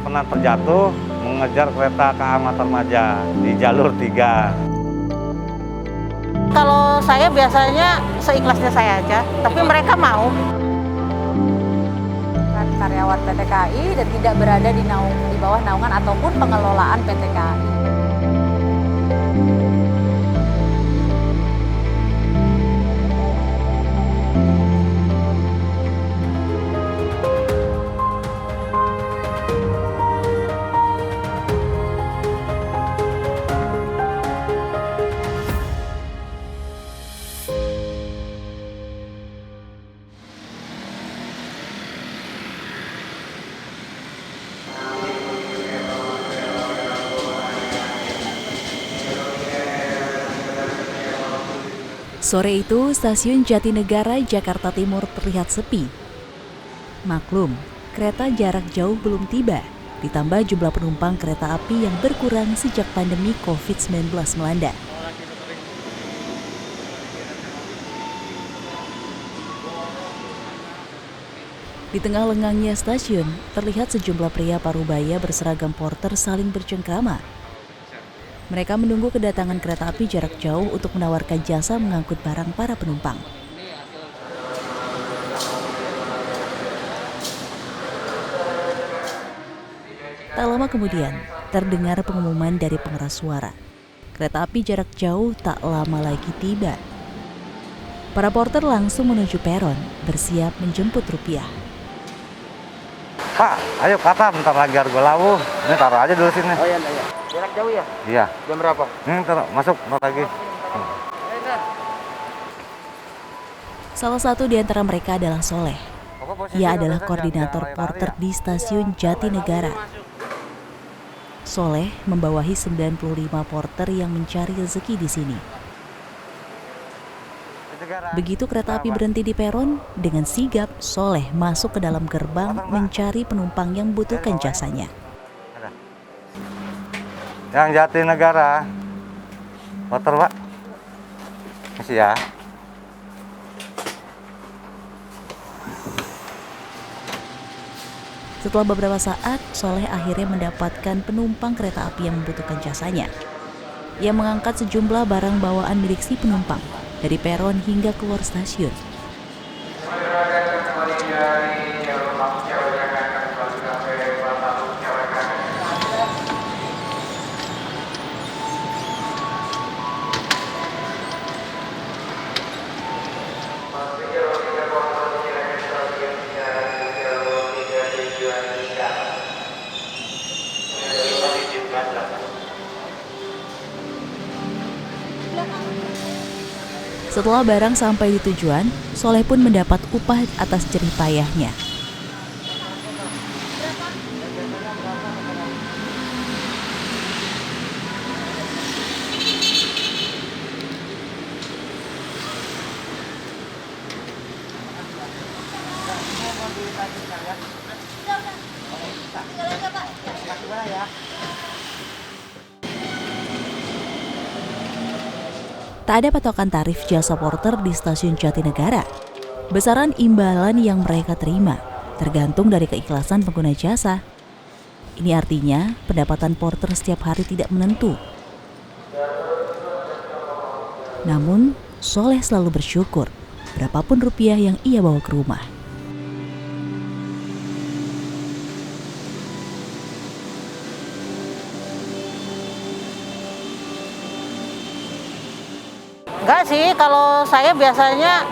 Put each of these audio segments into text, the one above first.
pernah terjatuh mengejar kereta KA Matarmaja di jalur 3. Kalau saya biasanya seikhlasnya saya aja, tapi mereka mau. Karyawan PT KAI dan tidak berada di bawah naungan ataupun pengelolaan PT KAI. Sore itu, stasiun Jatinegara, Jakarta Timur terlihat sepi. Maklum, kereta jarak jauh belum tiba, ditambah jumlah penumpang kereta api yang berkurang sejak pandemi COVID-19 melanda. Di tengah lengangnya stasiun, terlihat sejumlah pria parubaya berseragam porter saling bercengkrama. Mereka menunggu kedatangan kereta api jarak jauh untuk menawarkan jasa mengangkut barang para penumpang. Tak lama kemudian, terdengar pengumuman dari pengeras suara. Kereta api jarak jauh tak lama lagi tiba. Para porter langsung menuju peron, bersiap menjemput Rupiah. Pak, ayo kata bentar lagi harga lawuh. Ini taruh aja dulu sini. Oh iya, iya. Jarak jauh ya? Iya. Jam berapa? Ini taruh, masuk bentar lagi. Salah satu di antara mereka adalah Soleh. Ia adalah koordinator porter di stasiun Jatinegara. Soleh membawahi 95 porter yang mencari rezeki di sini. Begitu kereta api berhenti di peron, dengan sigap Soleh masuk ke dalam gerbang mencari penumpang yang membutuhkan jasanya. Yang Jatinegara. Porter, Pak. Masih ya. Setelah beberapa saat, Soleh akhirnya mendapatkan penumpang kereta api yang membutuhkan jasanya. Ia mengangkat sejumlah barang bawaan milik si penumpang dari peron hingga keluar stasiun. Setelah barang sampai di tujuan, Soleh pun mendapat upah atas jerih payahnya. Tak ada patokan tarif jasa porter di stasiun Jatinegara. Besaran imbalan yang mereka terima tergantung dari keikhlasan pengguna jasa. Ini artinya pendapatan porter setiap hari tidak menentu. Namun, Soleh selalu bersyukur berapapun rupiah yang ia bawa ke rumah. Enggak sih, kalau saya biasanya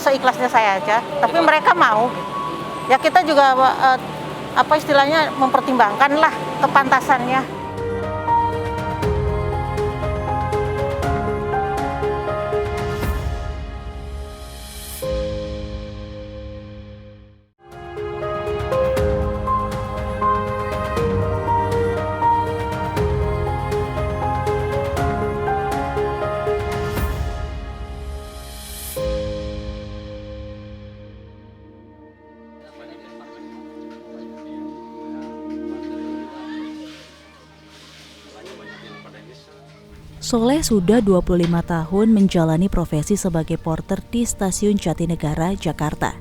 seikhlasnya saya aja, tapi mereka mau. Ya kita juga istilahnya mempertimbangkan lah kepantasannya. Soleh sudah 25 tahun menjalani profesi sebagai porter di stasiun Jatinegara, Jakarta.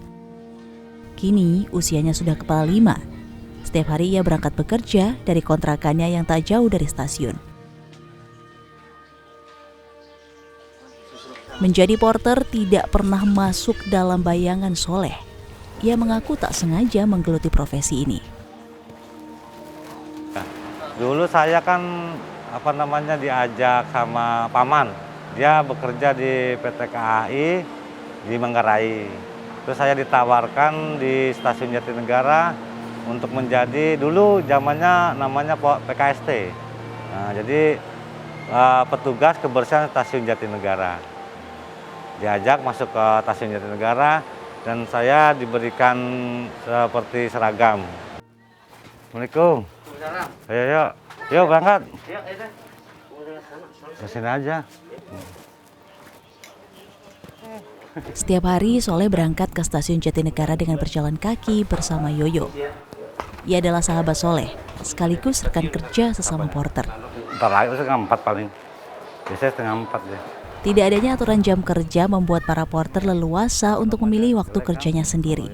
Kini usianya sudah kepala 5. Setiap hari ia berangkat bekerja dari kontrakannya yang tak jauh dari stasiun. Menjadi porter tidak pernah masuk dalam bayangan Soleh. Ia mengaku tak sengaja menggeluti profesi ini. Dulu saya kan diajak sama paman. Dia bekerja di PT KAI di Manggarai. Terus saya ditawarkan di Stasiun Jatinegara untuk menjadi, dulu zamannya namanya PKST. Nah, jadi petugas kebersihan Stasiun Jatinegara. Diajak masuk ke Stasiun Jatinegara dan saya diberikan seperti seragam. Assalamualaikum. Ayo, yuk berangkat. Ke sini aja. Setiap hari Soleh berangkat ke Stasiun Jatinegara dengan berjalan kaki bersama Yoyo. Ia adalah sahabat Soleh, sekaligus rekan kerja sesama porter. Ntar lagi 3:30 paling. Biasanya 3:30 deh. Tidak adanya aturan jam kerja membuat para porter leluasa untuk memilih waktu kerjanya sendiri.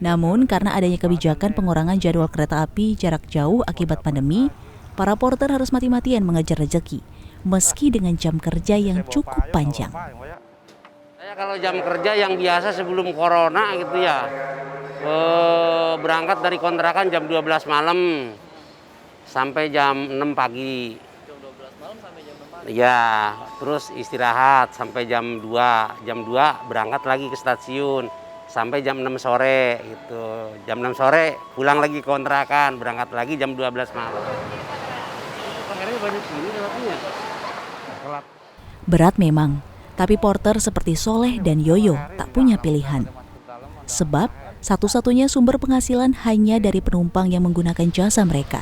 Namun karena adanya kebijakan pengurangan jadwal kereta api jarak jauh akibat pandemi, para porter harus mati-matian mengejar rezeki, meski dengan jam kerja yang cukup panjang. Saya kalau jam kerja yang biasa sebelum corona gitu ya, berangkat dari kontrakan jam 12 malam sampai jam 6 pagi. Ya, terus istirahat sampai jam 2. Jam 2 berangkat lagi ke stasiun sampai jam 6 sore gitu. Jam 6 sore pulang lagi ke kontrakan, berangkat lagi jam 12 malam. Akhirnya banyak gini lewatnya. Berat memang, tapi porter seperti Soleh dan Yoyo tak punya pilihan. Sebab satu-satunya sumber penghasilan hanya dari penumpang yang menggunakan jasa mereka.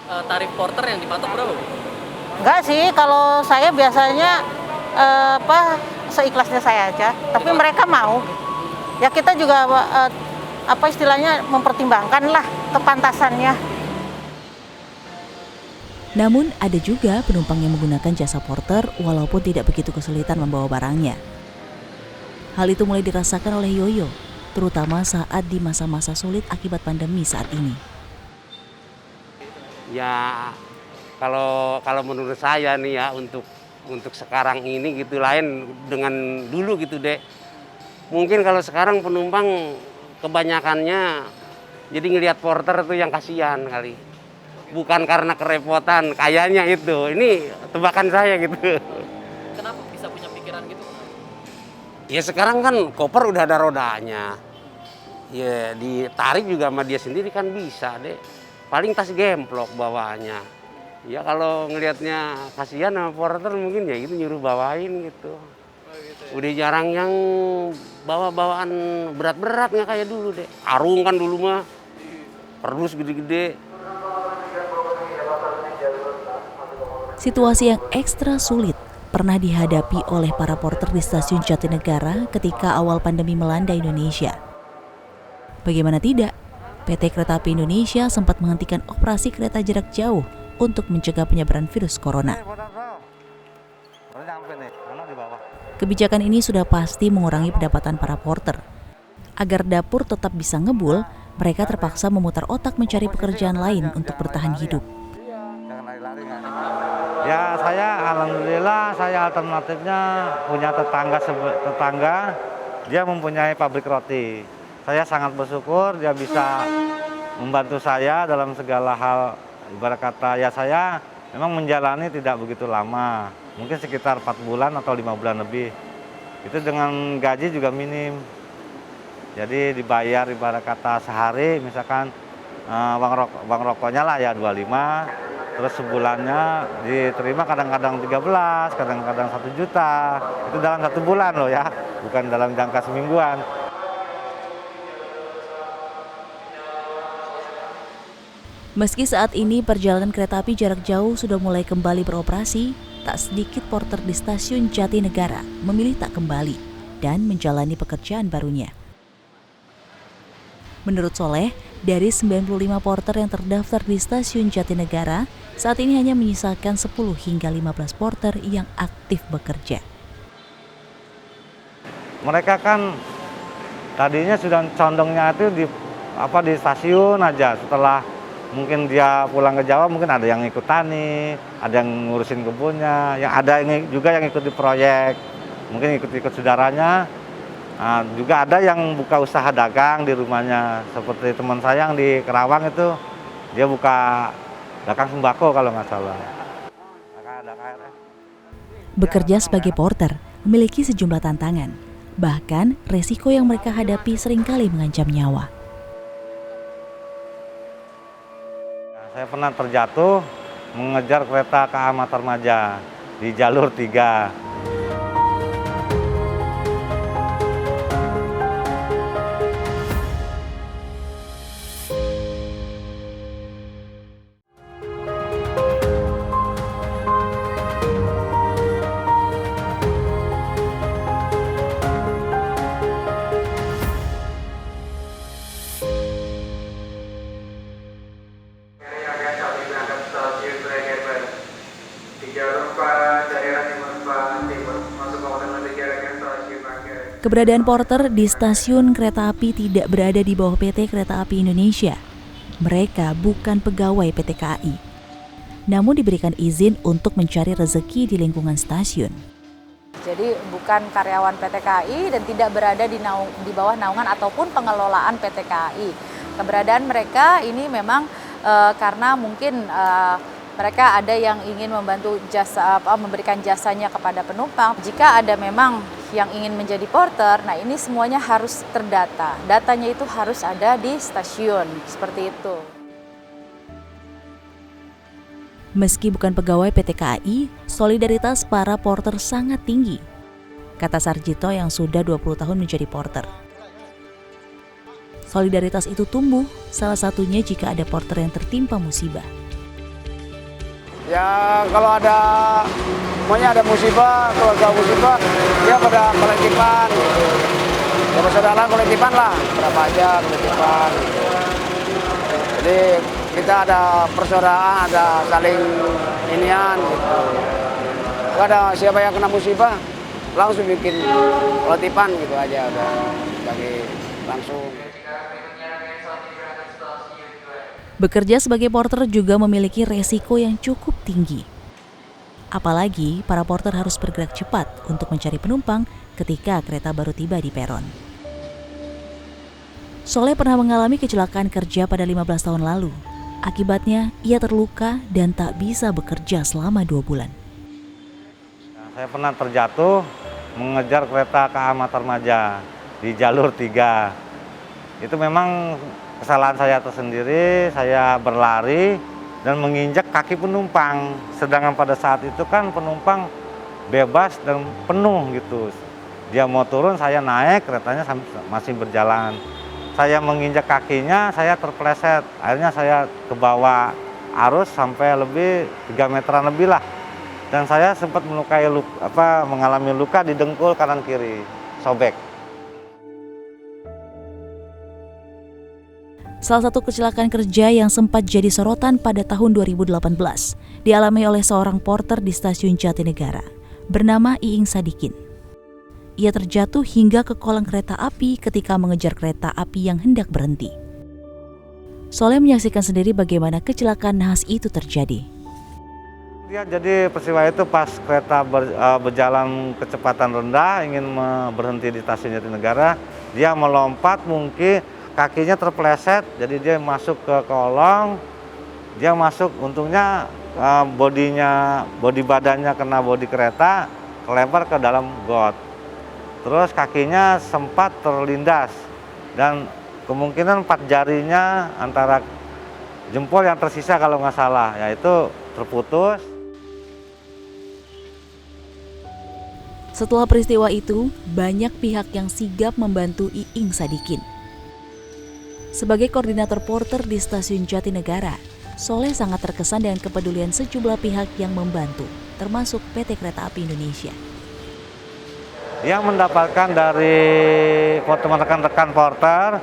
Tarif porter yang dipatok berapa? Enggak sih, kalau saya biasanya seikhlasnya saya aja. Tapi mereka mau. Ya kita juga istilahnya mempertimbangkan lah kepantasannya. Namun ada juga penumpang yang menggunakan jasa porter walaupun tidak begitu kesulitan membawa barangnya. Hal itu mulai dirasakan oleh Yoyo, terutama saat di masa-masa sulit akibat pandemi saat ini. Ya kalau menurut saya nih ya untuk sekarang ini gitu lain dengan dulu gitu deh. Mungkin kalau sekarang penumpang kebanyakannya jadi ngelihat porter tuh yang kasihan kali. Bukan karena kerepotan, kayaknya itu. Ini tebakan saya gitu. Kenapa bisa punya pikiran gitu? Ya sekarang kan koper udah ada rodanya. Ya ditarik juga sama dia sendiri kan bisa deh. Paling tas gemplok bawaannya. Ya kalau ngelihatnya kasihan sama porter mungkin ya itu nyuruh bawain gitu. Udah jarang yang bawa-bawaan berat-berat nggak kayak dulu deh. Karung kan dulu mah, kardus gede-gede. Situasi yang ekstra sulit pernah dihadapi oleh para porter di Stasiun Jatinegara ketika awal pandemi melanda Indonesia. Bagaimana tidak, PT Kereta Api Indonesia sempat menghentikan operasi kereta jarak jauh untuk mencegah penyebaran virus corona. Kebijakan ini sudah pasti mengurangi pendapatan para porter. Agar dapur tetap bisa ngebul, mereka terpaksa memutar otak mencari pekerjaan lain untuk bertahan hidup. Ya alhamdulillah saya alternatifnya punya tetangga, dia mempunyai pabrik roti. Saya sangat bersyukur dia bisa membantu saya dalam segala hal. Ibarat kata ya saya memang menjalani tidak begitu lama, mungkin sekitar 4 bulan atau 5 bulan lebih. Itu dengan gaji juga minim. Jadi dibayar ibarat kata sehari misalkan uang rokoknya lah ya 25. Terus sebulannya diterima kadang-kadang 13, kadang-kadang 1 juta. Itu dalam 1 bulan loh ya, bukan dalam jangka semingguan. Meski saat ini perjalanan kereta api jarak jauh sudah mulai kembali beroperasi, tak sedikit porter di Stasiun Jatinegara memilih tak kembali dan menjalani pekerjaan barunya. Menurut Soleh, dari 95 porter yang terdaftar di Stasiun Jatinegara, saat ini hanya menyisakan 10 hingga 15 porter yang aktif bekerja. Mereka kan tadinya sudah condongnya itu di di stasiun aja. Setelah mungkin dia pulang ke Jawa, mungkin ada yang ikut tani, ada yang ngurusin kebunnya, yang ada juga yang ikut di proyek, mungkin ikut saudaranya. Nah, juga ada yang buka usaha dagang di rumahnya, seperti teman saya yang di Kerawang itu, dia buka dagang sembako kalau nggak salah. Bekerja sebagai porter memiliki sejumlah tantangan, bahkan resiko yang mereka hadapi seringkali mengancam nyawa. Saya pernah terjatuh mengejar kereta KA Matarmaja di jalur 3. Keberadaan porter di stasiun kereta api tidak berada di bawah PT Kereta Api Indonesia. Mereka bukan pegawai PT KAI, namun diberikan izin untuk mencari rezeki di lingkungan stasiun. Jadi bukan karyawan PT KAI dan tidak berada di bawah naungan ataupun pengelolaan PT KAI. Keberadaan mereka ini memang karena mungkin mereka ada yang ingin membantu memberikan jasanya kepada penumpang. Jika ada memang yang ingin menjadi porter, nah ini semuanya harus terdata. Datanya itu harus ada di stasiun, seperti itu. Meski bukan pegawai PT KAI, solidaritas para porter sangat tinggi, kata Sarjito yang sudah 20 tahun menjadi porter. Solidaritas itu tumbuh, salah satunya jika ada porter yang tertimpa musibah. Ya kalau pokoknya ada musibah, keluarga musibah, dia pada kolektifan gitu. Ya bersaudara kolektifan lah, berapa aja kolektifan gitu. Jadi kita ada persaudaraan, ada saling inian gitu. Kalau ada siapa yang kena musibah, langsung bikin kolektifan gitu aja udah bagi langsung. Bekerja sebagai porter juga memiliki resiko yang cukup tinggi. Apalagi para porter harus bergerak cepat untuk mencari penumpang ketika kereta baru tiba di peron. Soleh pernah mengalami kecelakaan kerja pada 15 tahun lalu. Akibatnya, ia terluka dan tak bisa bekerja selama 2 bulan. Saya pernah terjatuh mengejar kereta KA Matarmaja di jalur 3. Itu memang kesalahan saya tersendiri, saya berlari dan menginjak kaki penumpang. Sedangkan pada saat itu kan penumpang bebas dan penuh gitu. Dia mau turun, saya naik, keretanya masih berjalan. Saya menginjak kakinya, saya terpleset. Akhirnya saya ke bawah arus sampai lebih 3 meteran lebih lah. Dan saya sempat mengalami luka di dengkul kanan kiri, sobek. Salah satu kecelakaan kerja yang sempat jadi sorotan pada tahun 2018 dialami oleh seorang porter di stasiun Jatinegara bernama Iing Sadikin. Ia terjatuh hingga ke kolong kereta api ketika mengejar kereta api yang hendak berhenti. Soleh menyaksikan sendiri bagaimana kecelakaan nahas itu terjadi. Jadi peristiwa itu pas kereta berjalan kecepatan rendah ingin berhenti di stasiun Jatinegara, dia melompat mungkin kakinya terpleset, jadi dia masuk ke kolong, dia masuk, untungnya bodi badannya kena bodi kereta, kelempar ke dalam got. Terus kakinya sempat terlindas dan kemungkinan 4 jarinya antara jempol yang tersisa kalau nggak salah, yaitu terputus. Setelah peristiwa itu, banyak pihak yang sigap membantu Iing Sadikin. Sebagai koordinator porter di stasiun Jatinegara, Soleh sangat terkesan dengan kepedulian sejumlah pihak yang membantu, termasuk PT Kereta Api Indonesia. Yang mendapatkan dari teman rekan-rekan porter,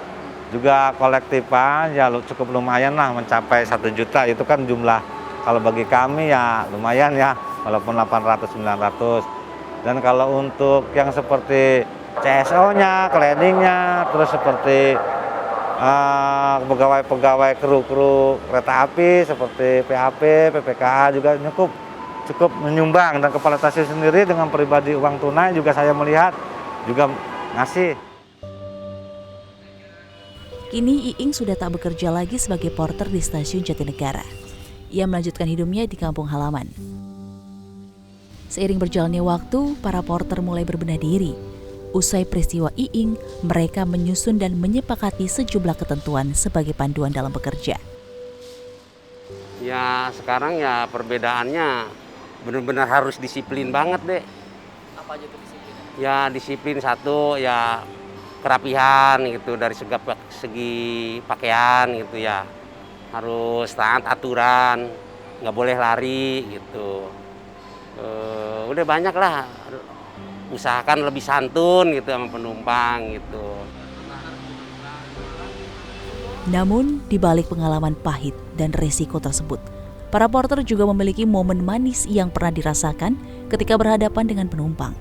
juga kolektifan, ya cukup lumayan lah, mencapai 1 juta. Itu kan jumlah, kalau bagi kami ya lumayan ya, walaupun 800-900. Dan kalau untuk yang seperti CSO-nya, cleaning-nya, terus seperti pegawai-pegawai kru kereta api seperti PAP, PPKA juga cukup menyumbang, dan kepala stasiun sendiri dengan pribadi uang tunai juga saya melihat juga ngasih. Kini Iing sudah tak bekerja lagi sebagai porter di stasiun Jatinegara. Ia melanjutkan hidupnya di kampung halaman. Seiring berjalannya waktu, para porter mulai berbenah diri. Usai peristiwa Iing, mereka menyusun dan menyepakati sejumlah ketentuan sebagai panduan dalam bekerja. Ya sekarang ya perbedaannya benar-benar harus disiplin banget deh. Apa aja tuh disiplin? Ya disiplin satu, ya kerapihan gitu dari segi pakaian gitu ya. Harus taat aturan, nggak boleh lari gitu. Udah banyak lah. Usahakan lebih santun gitu sama penumpang gitu. Namun, di balik pengalaman pahit dan resiko tersebut, para porter juga memiliki momen manis yang pernah dirasakan ketika berhadapan dengan penumpang.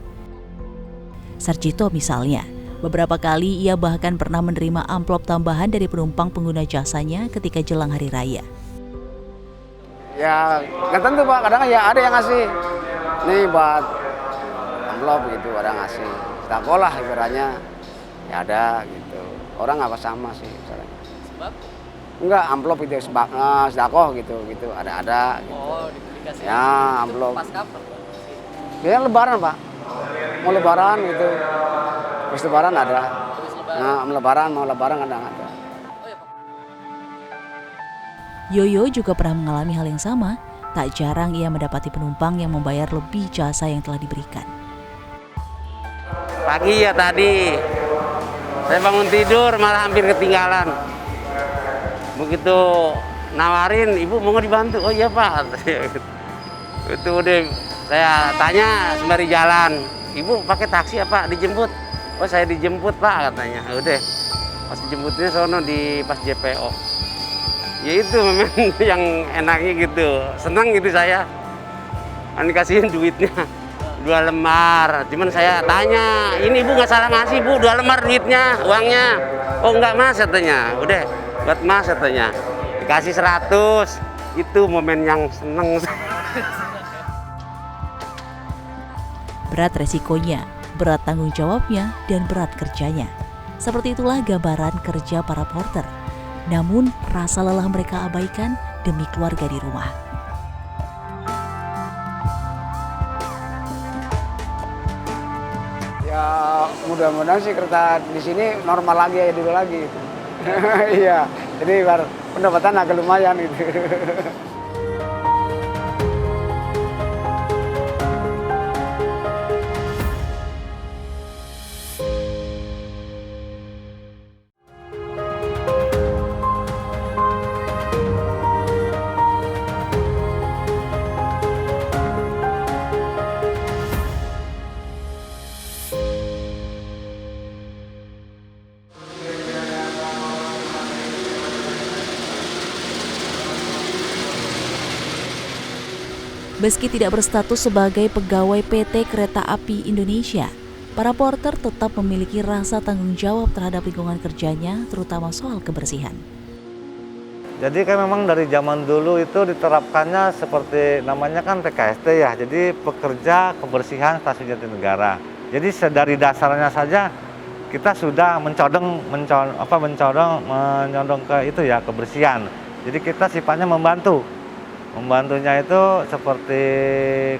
Sarjito misalnya, beberapa kali ia bahkan pernah menerima amplop tambahan dari penumpang pengguna jasanya ketika jelang hari raya. Ya nggak tentu Pak, kadang ya ada yang ngasih. Nih buat amplop gitu, ada ngasih. Sembako lah ibaratnya, ya ada gitu. Orang nggak sama sih misalnya. Sebab? Enggak, amplop itu sembako gitu, ada. Gitu. Oh, dikasih. Ya, Itu amplop. pas kapan? Biasanya lebaran Pak, mau lebaran gitu. Terus lebaran ada. Habis lebaran. Nah, mau lebaran kadang ada. Oh ya, Pak. Yoyo juga pernah mengalami hal yang sama. Tak jarang ia mendapati penumpang yang membayar lebih jasa yang telah diberikan. Pagi ya tadi, saya bangun tidur malah hampir ketinggalan. Begitu nawarin, ibu mau nggak dibantu? Oh iya Pak. Itu udah saya tanya sembari jalan, ibu pakai taksi apa dijemput? Oh saya dijemput Pak katanya. Udah pas dijemputnya sono di pas JPO. Ya itu memang yang enaknya gitu, senang gitu saya. Kan dikasihin duitnya 2 lemar. Cuman saya tanya, ini ibu nggak salah ngasih bu 2 lemar duitnya, uangnya. Oh enggak mas katanya, udah buat mas katanya. Dikasih 100, itu momen yang seneng. Berat resikonya, berat tanggung jawabnya, dan berat kerjanya. Seperti itulah gambaran kerja para porter. Namun, rasa lelah mereka abaikan demi keluarga di rumah. Ya mudah-mudahan sih kereta di sini normal lagi ya dulu lagi. Iya, jadi pendapatan agak lumayan gitu. Meski tidak berstatus sebagai pegawai PT Kereta Api Indonesia, para porter tetap memiliki rasa tanggung jawab terhadap lingkungan kerjanya, terutama soal kebersihan. Jadi kan memang dari zaman dulu itu diterapkannya seperti namanya kan PKST ya, jadi pekerja kebersihan stasiun Jatinegara. Jadi dari dasarnya saja kita sudah menyodong ke itu ya, kebersihan. Jadi kita sifatnya membantunya itu seperti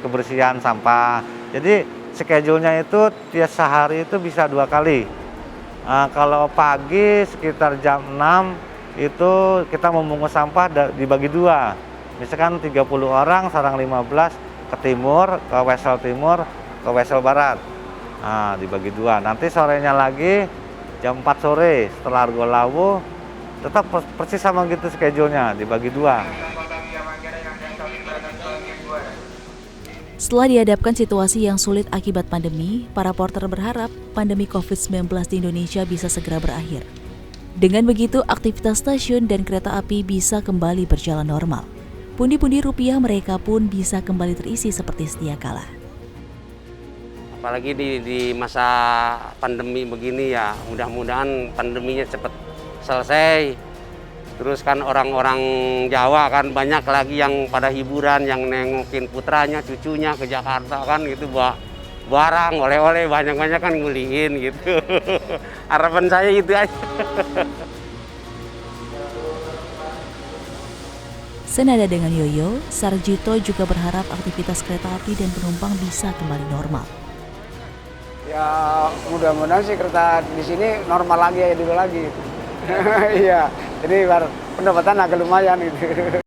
kebersihan sampah. Jadi schedule-nya itu tiap sehari itu bisa 2 kali. Kalau pagi sekitar jam 6 itu kita membungkus sampah dibagi 2. Misalkan 30 orang, sarang 15 ke timur, ke Wesel Timur, ke Wesel Barat. Nah, dibagi 2. Nanti sorenya lagi jam 4 sore setelah Argo Lawu tetap persis sama gitu schedule-nya, dibagi 2. Setelah dihadapkan situasi yang sulit akibat pandemi, para porter berharap pandemi COVID-19 di Indonesia bisa segera berakhir. Dengan begitu, aktivitas stasiun dan kereta api bisa kembali berjalan normal. Pundi-pundi rupiah mereka pun bisa kembali terisi seperti sedia kala. Apalagi di masa pandemi begini ya, mudah-mudahan pandeminya cepat selesai. Terus kan orang-orang Jawa kan banyak lagi yang pada hiburan, yang nengokin putranya, cucunya ke Jakarta kan gitu, bawa barang, oleh-oleh, banyak-banyak kan nguliin gitu. Harapan saya itu aja. Senada dengan Yoyo, Sarjito juga berharap aktivitas kereta api dan penumpang bisa kembali normal. Ya mudah-mudahan sih kereta di sini normal lagi ya dulu lagi. Iya, jadi pendapatan agak lumayan gitu.